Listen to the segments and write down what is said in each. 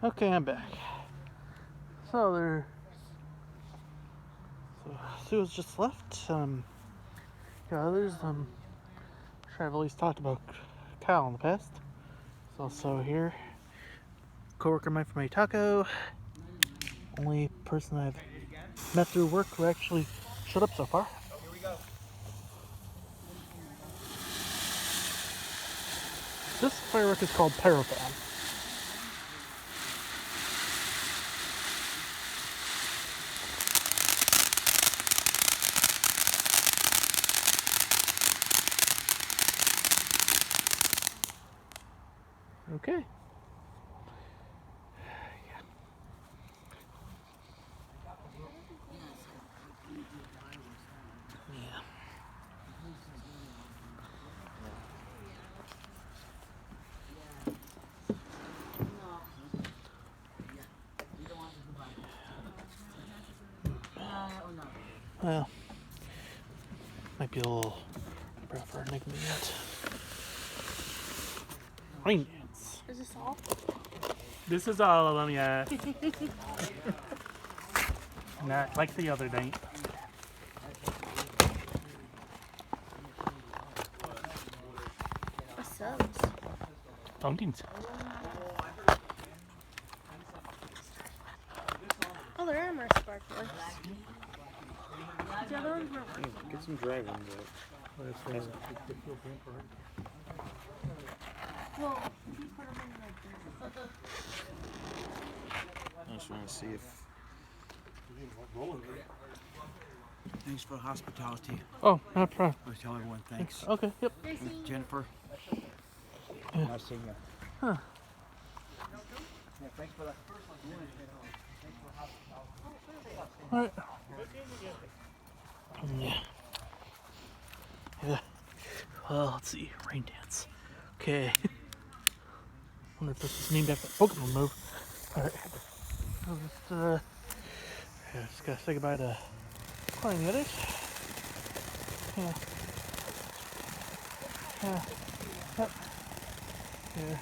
Okay, I'm back. So Sue has just left. Others. Sure, I've at least talked about Kyle in the past. He's also here. Coworker of mine from a taco. Only person I've met through work who actually showed up so far. Here we go. This firework is called Pyro Blast. Okay. Well, might be a little rough for Enigma yet. Rain dance. Is this all? This is all of them, yeah. Not like the other night. What's up? Pumpkins. Oh, there are more sparklers. The other ones weren't. Get some dragons out. Well, if you put them in like this. I just want to see if. Thanks for the hospitality. Oh, no problem. I tell everyone thanks. Okay, yep. Jennifer. Yeah. Nice seeing you. Huh. Yeah, thanks for that. Alright. Yeah. Yeah. Well, let's see. Rain dance. Okay. Wonder if this is named after a Pokemon move. Alright. I'll just gotta say goodbye to Cory and the others. Yeah. Yeah. Yep. Yeah.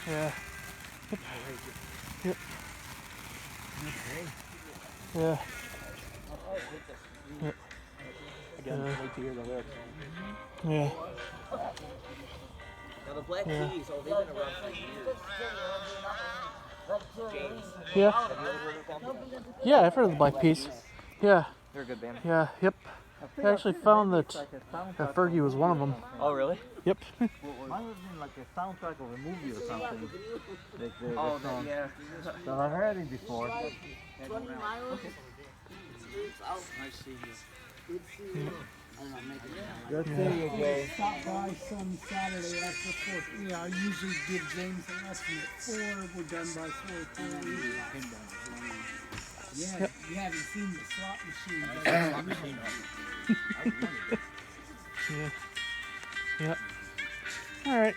Yeah. Yep. Yep. Yeah. Yep. Again, wait to hear the lyrics. Yeah. Now the Black Keys, they've been around for years. Yeah. Have you ever heard of them? Yeah, I've heard of the Black Peas. Yeah. They're a good band. Yeah. Yep. I actually found that Fergie was one of them. Oh, really? Yep. Mine was in like a soundtrack of a movie or something. Oh, yeah. So I've heard it before. 20 miles. Nice seeing you. Good seeing you, Jay. Stop by some Saturday after 4. Yeah, I usually give James an estimate at 4. We're done by 4:30. Yeah, you haven't seen the slot machine. Yeah. Yeah. All right.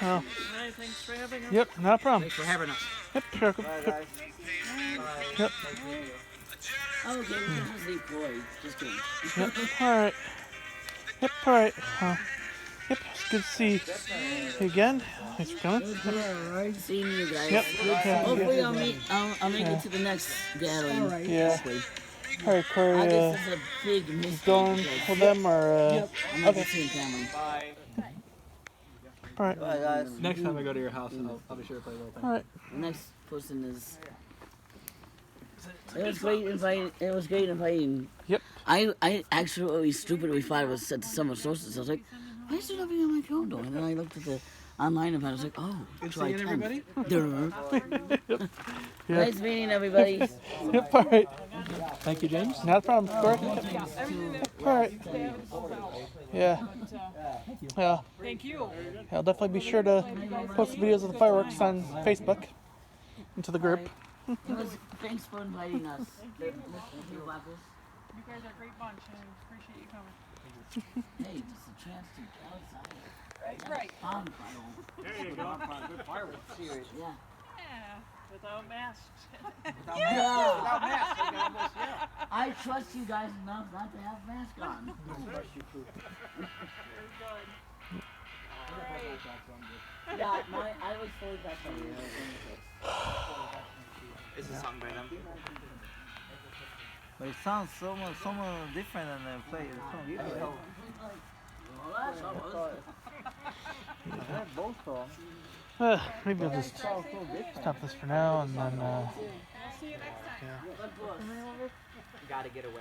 Well. Hey, thanks for having us. Yep. Not a problem. Thanks for having us. Yep. Sure. Bye, guys. Yep. Oh, okay, we can just leave Cory. Just kidding. Yep. All right. Yep. All right. Yep. It's good to see you again. Thanks for coming. Seeing you guys. Yep. Yeah. Hopefully I'll make it to the next gathering. Yeah. Hopefully. All right, Cory. August is a big mistake. Going with them or? I'm not seeing Cameron. Bye. All right. Bye, guys. Next time I go to your house, I'll be sure to play a little thing. All right. The next person is. It was great inviting. It was great inviting. Yep. I actually stupidly thought it was set to summer solstice. I was like, why is there nothing on my calendar? And then I looked at the online event. I was like, oh, July 10th. everybody? Yep. Yeah. Nice meeting everybody. Yep. All right. Thank you, James. Not a problem, Cory. All right. Yeah. Yeah. Thank you. I'll definitely be sure to post videos of the fireworks on Facebook into the group. It was, thanks for inviting us. You guys are a great bunch, and I appreciate you coming. Hey, just a chance to get outside. Right. Fun, fun. There you go. Good fireworks. Yeah. Yeah, without masks. Yeah. I trust you guys enough not to have masks on. Very good. Yeah, I was fully vaccinated. Is the song by them? But it sounds so much different than the play the song usually. Well, that's all. I've heard both songs. Maybe I'll just Sounds so different. stop this for now and then. I'll see you next time. Yeah. Good book. Gotta get away.